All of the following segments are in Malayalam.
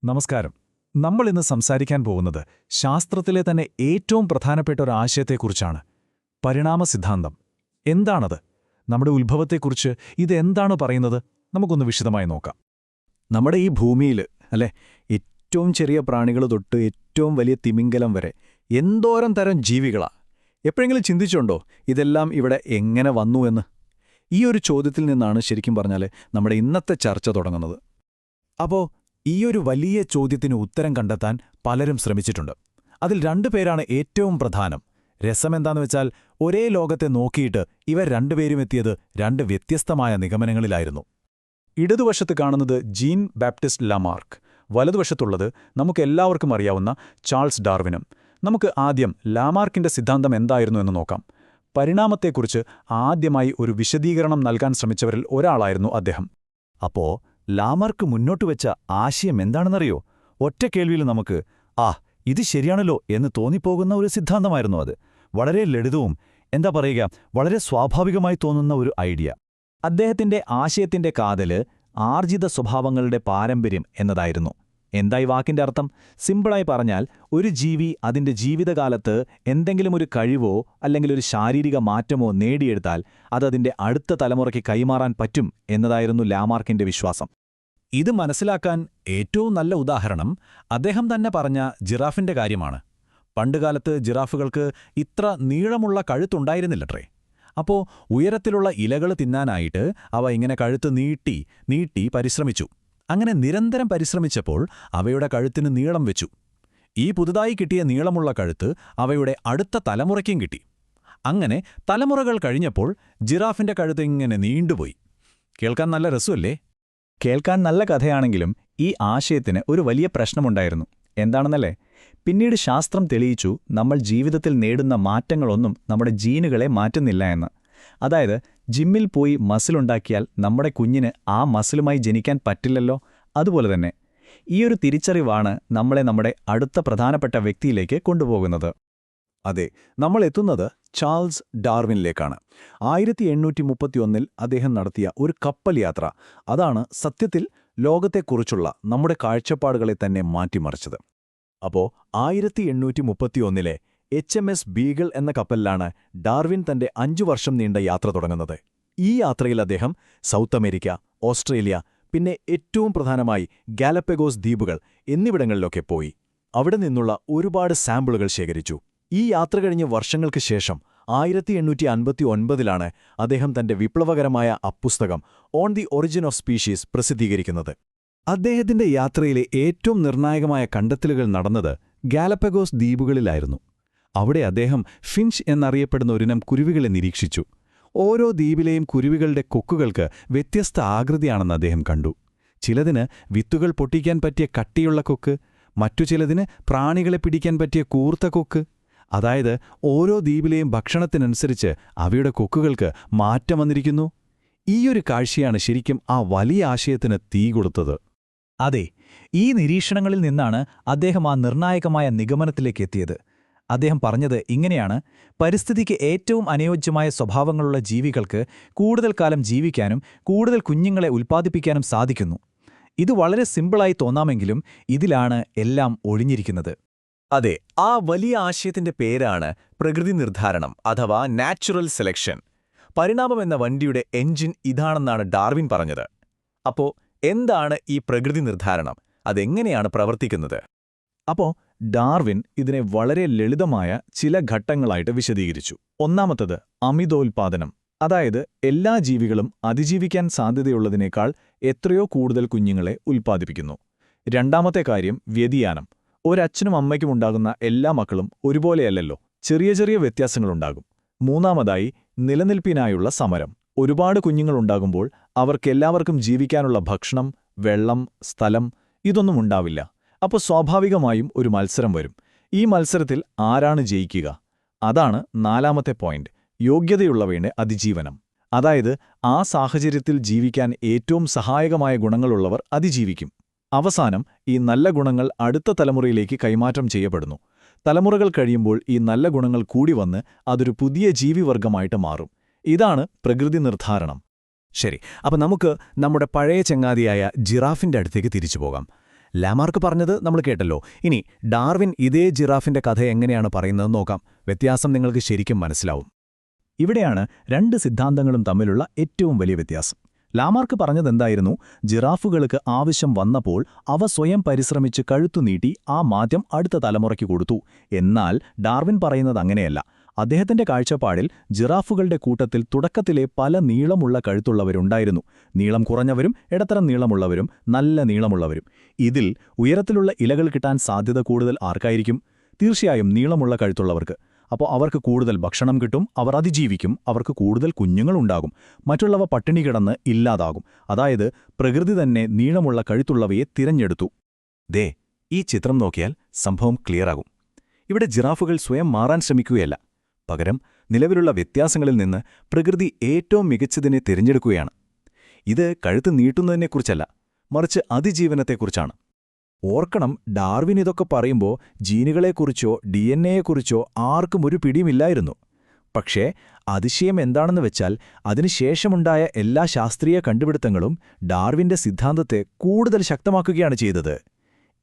നമസ്കാരം. നമ്മളിന്ന് സംസാരിക്കാൻ പോകുന്നത് ശാസ്ത്രത്തിലെ തന്നെ ഏറ്റവും പ്രധാനപ്പെട്ട ഒരു ആശയത്തെക്കുറിച്ചാണ്. പരിണാമ സിദ്ധാന്തം. എന്താണത്? നമ്മുടെ ഉത്ഭവത്തെക്കുറിച്ച് ഇതെന്താണ് പറയുന്നത്? നമുക്കൊന്ന് വിശദമായി നോക്കാം. നമ്മുടെ ഈ ഭൂമിയിൽ അല്ലേ, ഏറ്റവും ചെറിയ പ്രാണികൾ തൊട്ട് ഏറ്റവും വലിയ തിമിംഗലം വരെ എന്തോരം തരം ജീവികളാ. എപ്പോഴെങ്കിലും ചിന്തിച്ചുണ്ടോ ഇതെല്ലാം ഇവിടെ എങ്ങനെ വന്നു എന്ന്? ഈ ഒരു ചോദ്യത്തിൽ നിന്നാണ് ശരിക്കും പറഞ്ഞാൽ നമ്മുടെ ഇന്നത്തെ ചർച്ച തുടങ്ങുന്നത്. അപ്പോൾ ഈയൊരു വലിയ ചോദ്യത്തിന് ഉത്തരം കണ്ടെത്താൻ പലരും ശ്രമിച്ചിട്ടുണ്ട്. അതിൽ രണ്ടുപേരാണ് ഏറ്റവും പ്രധാനം. രസമെന്താന്ന് വെച്ചാൽ ഒരേ ലോകത്തെ നോക്കിയിട്ട് ഇവർ രണ്ടുപേരും എത്തിയത് രണ്ട് വ്യത്യസ്തമായ നിഗമനങ്ങളിലായിരുന്നു. ഇടതുവശത്ത് കാണുന്നത് ജീൻ ബാപ്റ്റിസ്റ്റ് ലാമാർക്ക്, വലതുവശത്തുള്ളത് നമുക്കെല്ലാവർക്കും അറിയാവുന്ന ചാൾസ് ഡാർവിനും. നമുക്ക് ആദ്യം ലാമാർക്കിന്റെ സിദ്ധാന്തം എന്തായിരുന്നു എന്ന് നോക്കാം. പരിണാമത്തെക്കുറിച്ച് ആദ്യമായി ഒരു വിശദീകരണം നൽകാൻ ശ്രമിച്ചവരിൽ ഒരാളായിരുന്നു അദ്ദേഹം. അപ്പോ ലാമാർക്ക് മുന്നോട്ടുവെച്ച ആശയം എന്താണെന്നറിയോ? ഒറ്റ കേൾവിയിൽ നമുക്ക് ഇത് ശരിയാണല്ലോ എന്ന് തോന്നിപ്പോകുന്ന ഒരു സിദ്ധാന്തമായിരുന്നു അത്. വളരെ ലളിതവും എന്താ പറയുക, വളരെ സ്വാഭാവികമായി തോന്നുന്ന ഒരു ഐഡിയ. അദ്ദേഹത്തിന്റെ ആശയത്തിന്റെ കാതല് ആർജിത സ്വഭാവങ്ങളുടെ പാരമ്പര്യം എന്നതായിരുന്നു. എന്തായി വാക്കിന്റെ അർത്ഥം? സിമ്പിളായി പറഞ്ഞാൽ, ഒരു ജീവി അതിന്റെ ജീവിതകാലത്ത് എന്തെങ്കിലും ഒരു കഴിവോ അല്ലെങ്കിൽ ഒരു ശാരീരിക മാറ്റമോ നേടിയെടുത്താൽ അതതിന്റെ അടുത്ത തലമുറയ്ക്ക് കൈമാറാൻ പറ്റും എന്നതായിരുന്നു ലാമാർക്കിന്റെ വിശ്വാസം. ഇത് മനസ്സിലാക്കാൻ ഏറ്റവും നല്ല ഉദാഹരണം അദ്ദേഹം തന്നെ പറഞ്ഞ ജിറാഫിന്റെ കാര്യമാണ്. പണ്ടുകാലത്ത് ജിറാഫുകൾക്ക് ഇത്ര നീളമുള്ള കഴുത്തുണ്ടായിരുന്നില്ലട്രേ. അപ്പോൾ ഉയരത്തിലുള്ള ഇലകൾ തിന്നാനായിട്ട് അവ ഇങ്ങനെ കഴുത്ത് നീട്ടി നീട്ടി പരിശ്രമിച്ചു. അങ്ങനെ നിരന്തരം പരിശ്രമിച്ചപ്പോൾ അവയുടെ കഴുത്തിന് നീളം വെച്ചു. ഈ പുതുതായി കിട്ടിയ നീളമുള്ള കഴുത്ത് അവയുടെ അടുത്ത തലമുറയ്ക്കും കിട്ടി. അങ്ങനെ തലമുറകൾ കഴിഞ്ഞപ്പോൾ ജിറാഫിന്റെ കഴുത്ത് ഇങ്ങനെ നീണ്ടുപോയി. കേൾക്കാൻ നല്ല രസമല്ലേ? കേൾക്കാൻ നല്ല കഥയാണെങ്കിലും ഈ ആശയത്തിന് ഒരു വലിയ പ്രശ്നമുണ്ടായിരുന്നു. എന്താണെന്നല്ലേ? പിന്നീട് ശാസ്ത്രം തെളിയിച്ചു നമ്മൾ ജീവിതത്തിൽ നേടുന്ന മാറ്റങ്ങളൊന്നും നമ്മുടെ ജീനുകളെ മാറ്റുന്നില്ല എന്ന്. അതായത് ജിമ്മിൽ പോയി മസിലുണ്ടാക്കിയാൽ നമ്മുടെ കുഞ്ഞിന് ആ മസിലുമായി ജനിക്കാൻ പറ്റില്ലല്ലോ. അതുപോലെ തന്നെ ഈയൊരു തിരിച്ചറിവാണ് നമ്മളെ നമ്മുടെ അടുത്ത പ്രധാനപ്പെട്ട വ്യക്തിയിലേക്ക് കൊണ്ടുപോകുന്നത്. അതെ, നമ്മൾ എത്തുന്നത് ചാൾസ് ഡാർവിനിലേക്കാണ്. 1831 അദ്ദേഹം നടത്തിയ ഒരു കപ്പൽ യാത്ര, അതാണ് സത്യത്തിൽ ലോകത്തെക്കുറിച്ചുള്ള നമ്മുടെ കാഴ്ചപ്പാടുകളെ തന്നെ മാറ്റിമറിച്ചത്. അപ്പോൾ 1831 HMS ബീഗിൾ എന്ന കപ്പലിലാണ് ഡാർവിൻ തന്റെ 5 വർഷം നീണ്ട യാത്ര തുടങ്ങുന്നത്. ഈ യാത്രയിൽ അദ്ദേഹം സൗത്ത് അമേരിക്ക, ഓസ്ട്രേലിയ, പിന്നെ ഏറ്റവും പ്രധാനമായി ഗാലപ്പഗോസ് ദ്വീപുകൾ എന്നിവിടങ്ങളിലൊക്കെ പോയി. അവിടെ നിന്നുള്ള ഒരുപാട് സാമ്പിളുകൾ ശേഖരിച്ചു. ഈ യാത്ര കഴിഞ്ഞ് വർഷങ്ങൾക്ക് ശേഷം 1859 അദ്ദേഹം തന്റെ വിപ്ലവകരമായ അപ്പുസ്തകം on the origin of species പ്രസിദ്ധീകരിക്കുന്നത്. അദ്ദേഹത്തിന്റെ യാത്രയിലെ ഏറ്റവും നിർണായകമായ കണ്ടെത്തലുകൾ നടന്നത് ഗാലപ്പഗോസ് ദ്വീപുകളിലായിരുന്നു. അവിടെ അദ്ദേഹം ഫിഞ്ച് എന്നറിയപ്പെടുന്ന ഒരിനം കുരുവികളെ നിരീക്ഷിച്ചു. ഓരോ ദ്വീപിലെയും കുരുവികളുടെ കൊക്കുകൾക്ക് വ്യത്യസ്ത ആകൃതിയാണെന്ന് അദ്ദേഹം കണ്ടു. ചിലതിന് വിത്തുകൾ പൊട്ടിക്കാൻ പറ്റിയ കട്ടിയുള്ള കൊക്ക്, മറ്റു ചിലതിന് പ്രാണികളെ പിടിക്കാൻ പറ്റിയ കൂർത്ത കൊക്ക്. അതായത് ഓരോ ദ്വീപിലെയും ഭക്ഷണത്തിനനുസരിച്ച് അവയുടെ കൊക്കുകൾക്ക് മാറ്റം വന്നിരിക്കുന്നു. ഈയൊരു കാഴ്ചയാണ് ശരിക്കും ആ വലിയ ആശയത്തിന് തീ കൊടുത്തത്. അതെ, ഈ നിരീക്ഷണങ്ങളിൽ നിന്നാണ് അദ്ദേഹം ആ നിർണായകമായ നിഗമനത്തിലേക്ക് എത്തിയത്. അദ്ദേഹം പറഞ്ഞത് ഇങ്ങനെയാണ്: പരിസ്ഥിതിക്ക് ഏറ്റവും അനുയോജ്യമായ സ്വഭാവങ്ങളുള്ള ജീവികൾക്ക് കൂടുതൽ കാലം ജീവിക്കാനും കൂടുതൽ കുഞ്ഞുങ്ങളെ ഉൽപ്പാദിപ്പിക്കാനും സാധിക്കുന്നു. ഇത് വളരെ സിമ്പിളായി തോന്നാമെങ്കിലും ഇതിലാണ് എല്ലാം ഒളിഞ്ഞിരിക്കുന്നത്. അതെ, ആ വലിയ ആശയത്തിന്റെ പേരാണ് പ്രകൃതി നിർദ്ധാരണം അഥവാ നാച്ചുറൽ സെലക്ഷൻ. പരിണാമം എന്ന വണ്ടിയുടെ എഞ്ചിൻ ഇതാണെന്നാണ് ഡാർവിൻ പറഞ്ഞത്. അപ്പോ എന്താണ് ഈ പ്രകൃതി നിർദ്ധാരണം? അതെങ്ങനെയാണ് പ്രവർത്തിക്കുന്നത്? അപ്പോൾ ഡാർവിൻ ഇതിനെ വളരെ ലളിതമായ ചില ഘട്ടങ്ങളായിട്ട് വിശദീകരിച്ചു. ഒന്നാമത്തത് അമിതോൽപാദനം. അതായത് എല്ലാ ജീവികളും അതിജീവിക്കാൻ സാധ്യതയുള്ളതിനേക്കാൾ എത്രയോ കൂടുതൽ കുഞ്ഞുങ്ങളെ ഉൽപ്പാദിപ്പിക്കുന്നു. രണ്ടാമത്തെ കാര്യം വ്യതിയാനം. ഒരച്ഛനും അമ്മയ്ക്കും ഉണ്ടാകുന്ന എല്ലാ മക്കളും ഒരുപോലെയല്ലല്ലോ, ചെറിയ ചെറിയ വ്യത്യാസങ്ങളുണ്ടാകും. മൂന്നാമതായി നിലനിൽപ്പിനായുള്ള സമരം. ഒരുപാട് കുഞ്ഞുങ്ങളുണ്ടാകുമ്പോൾ അവർക്കെല്ലാവർക്കും ജീവിക്കാനുള്ള ഭക്ഷണം, വെള്ളം, സ്ഥലം ഇതൊന്നും ഉണ്ടാവില്ല. അപ്പോൾ സ്വാഭാവികമായും ഒരു മത്സരം വരും. ഈ മത്സരത്തിൽ ആരാണ് ജയിക്കുക? അതാണ് നാലാമത്തെ പോയിന്റ്, യോഗ്യതയുള്ളവയുടെ അതിജീവനം. അതായത് ആ സാഹചര്യത്തിൽ ജീവിക്കാൻ ഏറ്റവും സഹായകമായ ഗുണങ്ങളുള്ളവർ അതിജീവിക്കും. അവസാനം ഈ നല്ല ഗുണങ്ങൾ അടുത്ത തലമുറയിലേക്ക് കൈമാറ്റം ചെയ്യപ്പെടുന്നു. തലമുറകൾ കഴിയുമ്പോൾ ഈ നല്ല ഗുണങ്ങൾ കൂടി വന്ന് അതൊരു പുതിയ ജീവിവർഗമായിട്ട് മാറും. ഇതാണ് പ്രകൃതി നിർദ്ധാരണം. ശരി, അപ്പം നമുക്ക് നമ്മുടെ പഴയ ചങ്ങാതിയായ ജിറാഫിന്റെ അടുത്തേക്ക് തിരിച്ചു പോകാം. ലാമാർക്ക് പറഞ്ഞത് നമ്മൾ കേട്ടല്ലോ. ഇനി ഡാർവിൻ ഇതേ ജിറാഫിന്റെ കഥ എങ്ങനെയാണ് പറയുന്നതെന്ന് നോക്കാം. വ്യത്യാസം നിങ്ങൾക്ക് ശരിക്കും മനസ്സിലാവും. ഇവിടെയാണ് രണ്ട് സിദ്ധാന്തങ്ങളും തമ്മിലുള്ള ഏറ്റവും വലിയ വ്യത്യാസം. ലാമാർക്ക് പറഞ്ഞതെന്തായിരുന്നു? ജിറാഫുകൾക്ക് ആവശ്യം വന്നപ്പോൾ അവ സ്വയം പരിശ്രമിച്ച് കഴുത്തുനീട്ടി ആ മാറ്റം അടുത്ത തലമുറയ്ക്ക് കൊടുത്തു. എന്നാൽ ഡാർവിൻ പറയുന്നത് അങ്ങനെയല്ല. അദ്ദേഹത്തിന്റെ കാഴ്ചപ്പാടിൽ ജിറാഫുകളുടെ കൂട്ടത്തിൽ തുടക്കത്തിലെ പല നീളമുള്ള കഴുത്തുള്ളവരുണ്ടായിരുന്നു. നീളം കുറഞ്ഞവരും ഇടത്തരം നീളമുള്ളവരും നല്ല നീളമുള്ളവരും. ഇതിൽ ഉയരത്തിലുള്ള ഇലകൾ കിട്ടാൻ സാധ്യത കൂടുതൽ ആർക്കായിരിക്കും? തീർച്ചയായും നീളമുള്ള കഴുത്തുള്ളവർക്ക്. അപ്പോൾ അവർക്ക് കൂടുതൽ ഭക്ഷണം കിട്ടും, അവർ അതിജീവിക്കും, അവർക്ക് കൂടുതൽ കുഞ്ഞുങ്ങളുണ്ടാകും. മറ്റുള്ളവ പട്ടിണി കിടന്ന് ഇല്ലാതാകും. അതായത് പ്രകൃതി തന്നെ നീളമുള്ള കഴുത്തുള്ളവയെ തിരഞ്ഞെടുത്തു. ദേ, ഈ ചിത്രം നോക്കിയാൽ സംഭവം ക്ലിയറാകും. ഇവിടെ ജിറാഫുകൾ സ്വയം മാറാൻ ശ്രമിക്കുകയല്ല. പകരം നിലവിലുള്ള വ്യത്യാസങ്ങളിൽ നിന്ന് പ്രകൃതി ഏറ്റവും മികച്ചതിനെ തിരഞ്ഞെടുക്കുകയാണ്. ഇത് കഴുത്ത് നീട്ടുന്നതിനെക്കുറിച്ചല്ല, മറിച്ച് അതിജീവനത്തെക്കുറിച്ചാണ്. ഓർക്കണം, ഡാർവിൻ ഇതൊക്കെ പറയുമ്പോൾ ജീനുകളെക്കുറിച്ചോ DNA-യെക്കുറിച്ചോ ആർക്കും ഒരു പിടിയുമില്ലായിരുന്നു. പക്ഷേ അതിശയം എന്താണെന്ന് വെച്ചാൽ അതിനുശേഷമുണ്ടായ എല്ലാ ശാസ്ത്രീയ കണ്ടുപിടുത്തങ്ങളും ഡാർവിന്റെ സിദ്ധാന്തത്തെ കൂടുതൽ ശക്തമാക്കുകയാണ് ചെയ്തത്.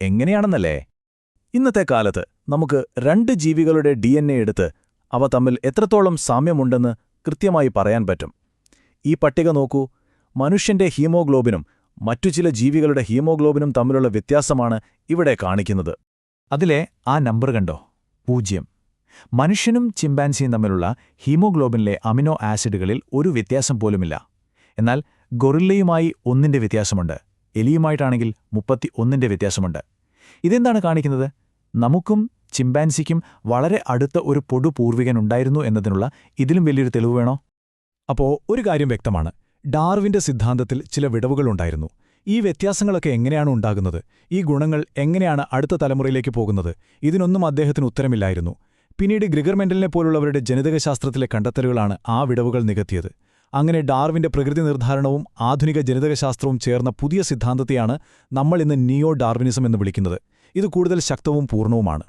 എങ്ങനെയാണെന്നല്ലേ? ഇന്നത്തെ കാലത്ത് നമുക്ക് രണ്ട് ജീവികളുടെ DNA എടുത്ത് അവ തമ്മിൽ എത്രത്തോളം സാമ്യമുണ്ടെന്ന് കൃത്യമായി പറയാൻ പറ്റും. ഈ പട്ടിക നോക്കൂ. മനുഷ്യന്റെ ഹീമോഗ്ലോബിനും മറ്റു ചില ജീവികളുടെ ഹീമോഗ്ലോബിനും തമ്മിലുള്ള വ്യത്യാസമാണ് ഇവിടെ കാണിക്കുന്നത്. അതിലെ ആ നമ്പർ കണ്ടോ? 0. മനുഷ്യനും ചിമ്പാൻസിയും തമ്മിലുള്ള ഹീമോഗ്ലോബിനിലെ അമിനോ ആസിഡുകളിൽ ഒരു വ്യത്യാസം പോലുമില്ല. എന്നാൽ ഗൊറില്ലയുമായി 1ന്റെ വ്യത്യാസമുണ്ട്. എലിയുമായിട്ടാണെങ്കിൽ 31ന്റെ വ്യത്യാസമുണ്ട്. ഇതെന്താണ് കാണിക്കുന്നത്? നമുക്കും ചിമ്പാൻസിക്കും വളരെ അടുത്ത ഒരു പൊടുപൂർവികനുണ്ടായിരുന്നു എന്നതിനുള്ള ഇതിലും വലിയൊരു തെളിവ് വേണോ? അപ്പോൾ ഒരു കാര്യം വ്യക്തമാണ്. ഡാർവിന്റെ സിദ്ധാന്തത്തിൽ ചില വിടവുകളുണ്ടായിരുന്നു. ഈ വ്യത്യാസങ്ങളൊക്കെ എങ്ങനെയാണ് ഉണ്ടാകുന്നത്? ഈ ഗുണങ്ങൾ എങ്ങനെയാണ് അടുത്ത തലമുറയിലേക്ക് പോകുന്നത്? ഇതിനൊന്നും അദ്ദേഹത്തിന് ഉത്തരമില്ലായിരുന്നു. പിന്നീട് ഗ്രിഗർ മെൻഡലിനെ പോലുള്ളവരുടെ ജനിതകശാസ്ത്രത്തിലെ കണ്ടെത്തലുകളാണ് ആ വിടവുകൾ നികത്തിയത്. അങ്ങനെ ഡാർവിന്റെ പ്രകൃതി നിർദ്ധാരണവും ആധുനിക ജനിതകശാസ്ത്രവും ചേർന്ന പുതിയ സിദ്ധാന്തത്തെയാണ് നമ്മൾ ഇന്ന് നിയോ ഡാർവിനിസം എന്ന് വിളിക്കുന്നത്. ഇത് കൂടുതൽ ശക്തവും പൂർണ്ണവുമാണ്.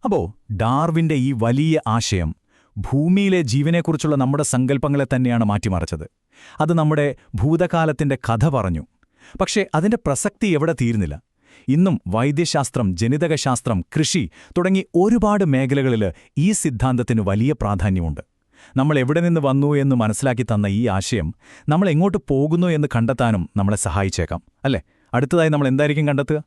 അപ്പോ ഡാർവിന്റെ ഈ വലിയ ആശയം ഭൂമിയിലെ ജീവനെക്കുറിച്ചുള്ള നമ്മുടെ സങ്കല്പങ്ങളെ തന്നെയാണ് മാറ്റിമറിച്ചത്. അത് നമ്മുടെ ഭൂതകാലത്തിന്റെ കഥ പറഞ്ഞു. പക്ഷേ അതിന്റെ പ്രസക്തി എവിടെ തീരുന്നില്ല. ഇന്നും വൈദ്യശാസ്ത്രം, ജനിതകശാസ്ത്രം, കൃഷി തുടങ്ങി ഒരുപാട് മേഖലകളിൽ ഈ സിദ്ധാന്തത്തിന് വലിയ പ്രാധാന്യമുണ്ട്. നമ്മൾ എവിടെ നിന്ന് വന്നു എന്ന് മനസ്സിലാക്കി തന്ന ഈ ആശയം നമ്മൾ എങ്ങോട്ട് പോകുന്നു എന്ന് കണ്ടെത്താനും നമ്മളെ സഹായിച്ചേക്കാം, അല്ലേ? അടുത്തതായി നമ്മൾ എന്തായിരിക്കും കണ്ടെത്തുക?